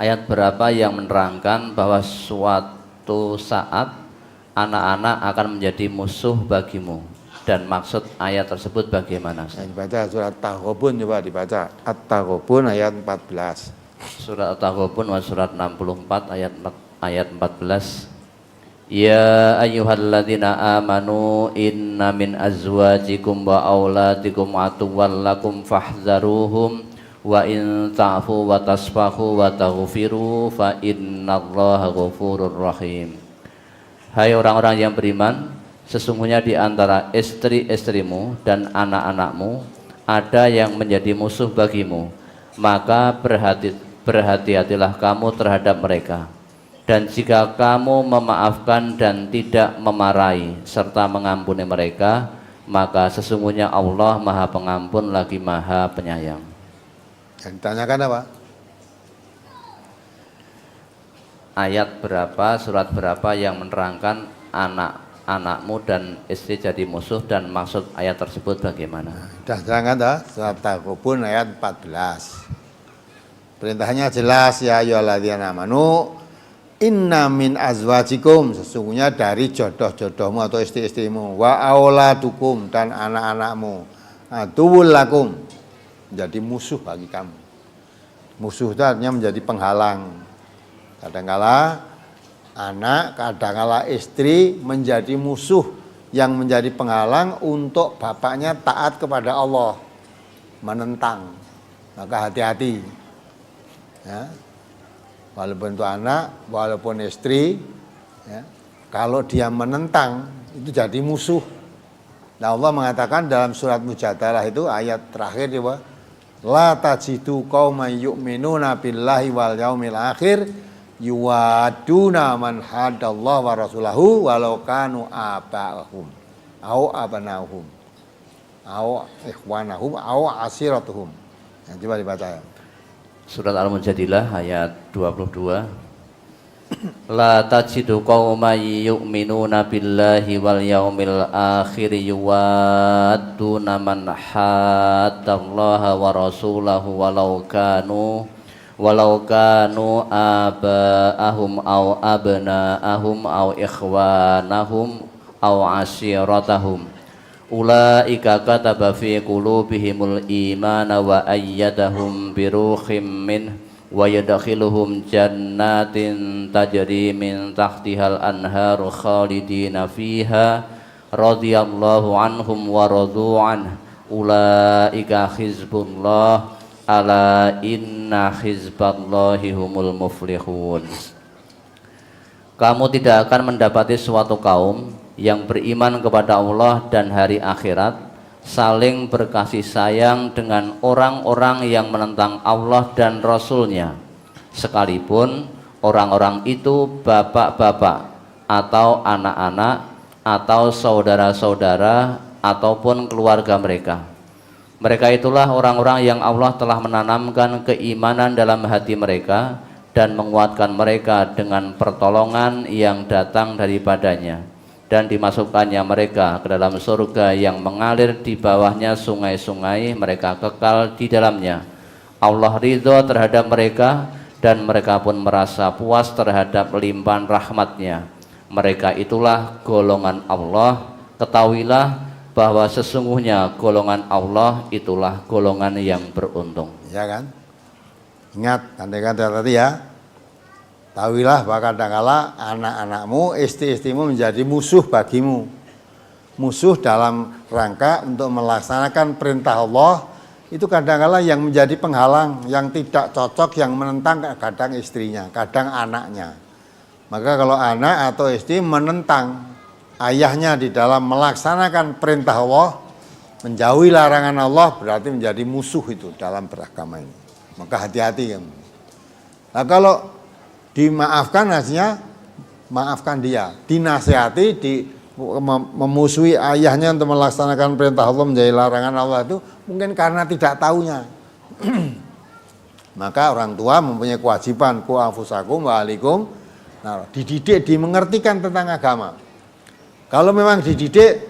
ayat berapa yang menerangkan bahwa suatu saat anak-anak akan menjadi musuh bagimu, dan maksud ayat tersebut bagaimana? Yang dibaca surat Taghabun, coba dibaca At-Taghabun ayat 14. Surat At-Taghabun surat 64 ayat 14. Ya ayyuhalladzina amanu inna min azwajikum wa auladikum atuwwal lakum fahzaruhum wa in ta'fu wa tasfahu wa taghfiru fa innallaha ghafurur rahim. Hai orang-orang yang beriman, sesungguhnya di antara istri-istrimu dan anak-anakmu ada yang menjadi musuh bagimu, maka berhati-hatilah kamu terhadap mereka. Dan jika kamu memaafkan dan tidak memarahi serta mengampuni mereka, maka sesungguhnya Allah Maha Pengampun lagi Maha Penyayang. Yang ditanyakan apa? Ayat berapa, surat berapa yang menerangkan anak-anakmu dan istri jadi musuh, dan maksud ayat tersebut bagaimana? Sudah terangkan dah, surat Taghabun ayat 14. Perintahnya jelas, ya ayyuhalladzina amanu inna min azwajikum, sesungguhnya dari jodoh-jodohmu atau istri-istrimu, wa auladukum, dan anak-anakmu, atuwul lakum, menjadi musuh bagi kamu. Musuh itu artinya menjadi penghalang. Kadangkala anak, kadangkala istri menjadi musuh yang menjadi penghalang untuk bapaknya taat kepada Allah, menentang. Maka hati-hati ya. Walaupun itu anak, walaupun istri ya, kalau dia menentang itu jadi musuh. Nah, Allah mengatakan dalam surat Mujadalah itu ayat terakhir ya, la tajidu qauman yu'minuna billahi wal yaumil akhir yuwaduna man hadallahu wa rasulahu walau kanu aba'ahum au abanahum au ikhwanahum au asiratuhum. Nah, coba dibaca ya. Surat Al-Mujadilah ayat 22. La tajidu qauman yu'minuna billahi wal yaumil akhir yuwadduna man haddallaha wa rasulahu walau kanu aba'ahum aw abna'ahum aw ikhwanahum aw ashiratahum. Ulaika kataba fi qulubihimul imana wa ayyadahum biruhim min wa yadkhiluhum jannatin tajri min tahtihal anharu khalidina fiha radhiyallahu anhum wa radu an. Ulaika hizbullah ala inna hizballahi humul muflihun. Kamu tidak akan mendapati suatu kaum yang beriman kepada Allah dan hari akhirat saling berkasih sayang dengan orang-orang yang menentang Allah dan Rasul-Nya, sekalipun orang-orang itu bapak-bapak atau anak-anak atau saudara-saudara ataupun keluarga mereka. Mereka itulah orang-orang yang Allah telah menanamkan keimanan dalam hati mereka dan menguatkan mereka dengan pertolongan yang datang daripadanya, dan dimasukkannya mereka ke dalam surga yang mengalir di bawahnya sungai-sungai, mereka kekal di dalamnya. Allah ridho terhadap mereka dan mereka pun merasa puas terhadap limpahan rahmatnya. Mereka itulah golongan Allah. Ketahuilah bahwa sesungguhnya golongan Allah itulah golongan yang beruntung. Ya kan? Ingat kata-kata tadi ya. Tahuilah bahwa kadangkala anak-anakmu, istri-istrimu menjadi musuh bagimu. Musuh dalam rangka untuk melaksanakan perintah Allah, itu kadangkala yang menjadi penghalang, yang tidak cocok, yang menentang kadang istrinya, kadang anaknya. Maka kalau anak atau istri menentang ayahnya di dalam melaksanakan perintah Allah, menjauhi larangan Allah, berarti menjadi musuh itu dalam beragama ini. Maka hati-hati. Nah, kalau dimaafkan hasilnya maafkan dia, dinasihati, memusuhi ayahnya untuk melaksanakan perintah Allah menjadi larangan Allah itu mungkin karena tidak tahunya. Maka orang tua mempunyai kewajiban ku anfusakum wa ahlikum, nah, dididik, dimengertikan tentang agama. Kalau memang dididik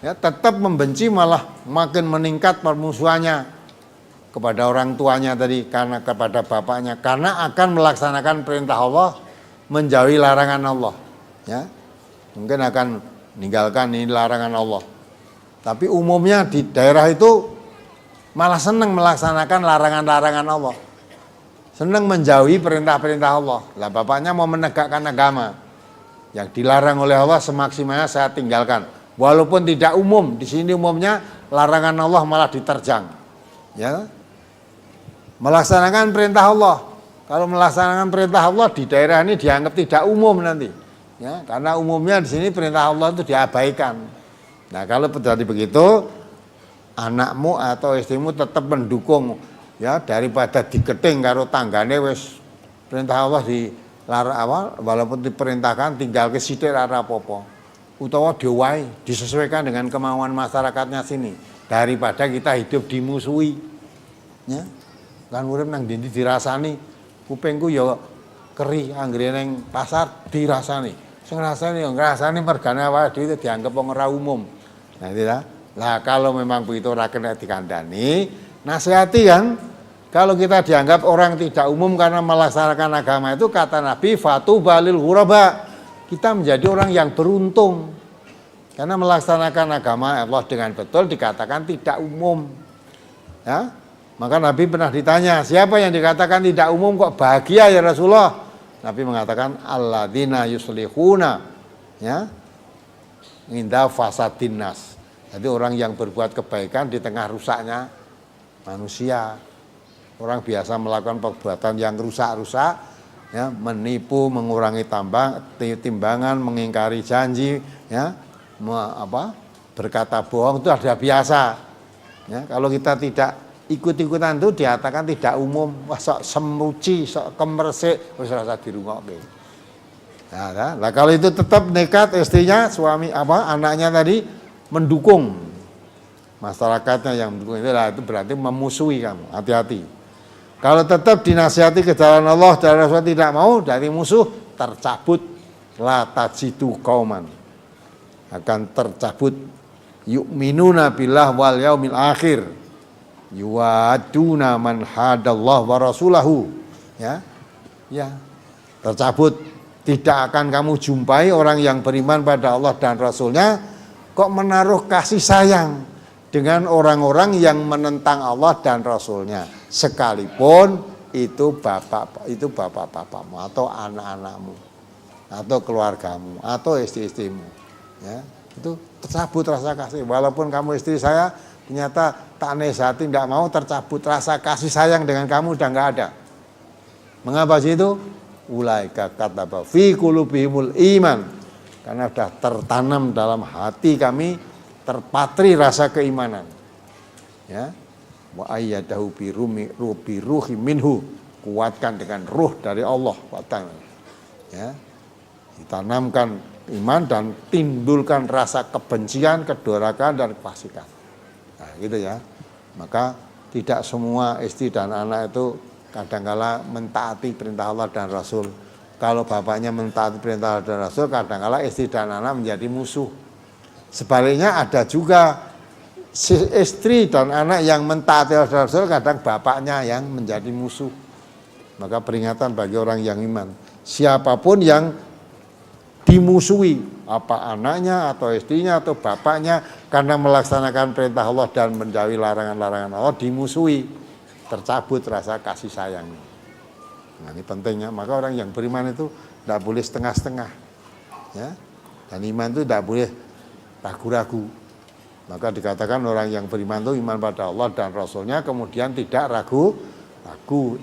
ya tetap membenci malah makin meningkat permusuhannya. kepada orang tuanya tadi, karena kepada bapaknya, karena akan melaksanakan perintah Allah, menjauhi larangan Allah. Ya, mungkin akan meninggalkan ini larangan Allah. Tapi umumnya di daerah itu malah senang melaksanakan larangan-larangan Allah, senang menjauhi perintah-perintah Allah. Lah bapaknya mau menegakkan agama, yang dilarang oleh Allah semaksimalnya saya tinggalkan. Walaupun tidak umum, di sini umumnya larangan Allah malah diterjang. Ya, melaksanakan perintah Allah. Kalau melaksanakan perintah Allah di daerah ini dianggap tidak umum nanti. Ya, karena umumnya di sini perintah Allah itu diabaikan. Nah, kalau terjadi begitu, anakmu atau istrimu tetap mendukung, ya, daripada diketing karo tanggane wis perintah Allah dilarang awal, walaupun diperintahkan tinggal ke sithik ora apa-apa. Utawa diwai disesuaikan dengan kemauan masyarakatnya sini, daripada kita hidup dimusuhi. Ya. Kan urip nang ndi dirasani, kupingku ya keri anggere ning pasar dirasani. Sing ngrasani ya ngrasani mergane awake dhewe dianggap wong ora umum. Nah, tidak. Lah kalau memang begitu ora kena dikandani, nasihati kan. Kalau kita dianggap orang tidak umum karena melaksanakan agama itu, kata Nabi, fatu balil ghuraba. Kita menjadi orang yang beruntung. Karena melaksanakan agama Allah dengan betul dikatakan tidak umum. Ya. Maka Nabi pernah ditanya, siapa yang dikatakan tidak umum kok bahagia ya Rasulullah? Nabi mengatakan alladzina yuslihuna, ya, inda fasadin nas. Jadi orang yang berbuat kebaikan di tengah rusaknya manusia. Orang biasa melakukan perbuatan yang rusak-rusak, ya, menipu, mengurangi timbangan, mengingkari janji, ya, berkata bohong itu ada biasa. Ya, kalau kita tidak ikut-ikutan itu dikatakan tidak umum. Wah, sok semuci, sok kemersik, wis rasa dirungokke. Nah, kalau itu tetap nekat istrinya, suami anaknya tadi mendukung, masyarakatnya yang mendukung itu berarti memusuhi kamu. Hati-hati. Kalau tetap dinasihati ke jalan Allah dan Rasul tidak mau, dari musuh tercabut, la tajidu qauman, akan tercabut, yu'minuna billah wal yaumil akhir, yuwaduna man hadallah wa rasulahu. Ya, tercabut. Tidak akan kamu jumpai orang yang beriman pada Allah dan Rasulnya kok menaruh kasih sayang dengan orang-orang yang menentang Allah dan Rasulnya, sekalipun itu bapak-bapakmu atau anak-anakmu atau keluargamu atau istri-istrimu. Ya, itu tercabut rasa kasih. Walaupun kamu istri saya, ternyata tak nasihati tidak mau, tercabut rasa kasih sayang dengan kamu udah nggak ada. Mengapa sih itu? Ulaika kataba fi qulubihimul iman, karena sudah tertanam dalam hati kami, terpatri rasa keimanan. Ya, wa ayyadahu bi ruhi minhu, kuatkan dengan ruh dari Allah. Ya, ditanamkan iman dan timbulkan rasa kebencian, kedurakan dan kefasikan. Nah, gitu ya. Maka tidak semua istri dan anak itu kadangkala mentaati perintah Allah dan Rasul. Kalau bapaknya mentaati perintah Allah dan Rasul, kadangkala istri dan anak menjadi musuh. Sebaliknya ada juga istri dan anak yang mentaati Allah dan Rasul, kadang bapaknya yang menjadi musuh. Maka peringatan bagi orang yang iman, siapapun yang dimusuhi, apa anaknya atau istrinya atau bapaknya, karena melaksanakan perintah Allah dan menjauhi larangan-larangan Allah, dimusuhi, tercabut rasa kasih sayangnya. Nah, ini pentingnya. Maka orang yang beriman itu tidak boleh setengah-setengah, ya. Dan iman itu tidak boleh ragu-ragu. Maka dikatakan orang yang beriman itu iman pada Allah dan Rasulnya, kemudian tidak ragu.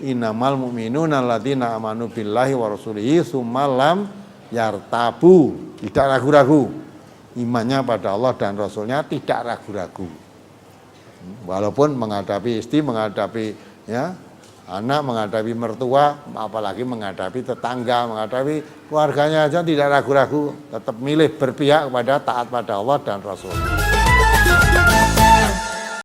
Innamal mu'minuna alladzina amanu billahi wa rasulihi tsumma lam yartabu. Tidak ragu-ragu. Imannya pada Allah dan Rasulnya tidak ragu-ragu. Walaupun menghadapi istri, menghadapi, ya, anak, menghadapi mertua, apalagi menghadapi tetangga, menghadapi keluarganya aja tidak ragu-ragu, tetap milih berpihak kepada taat pada Allah dan Rasul.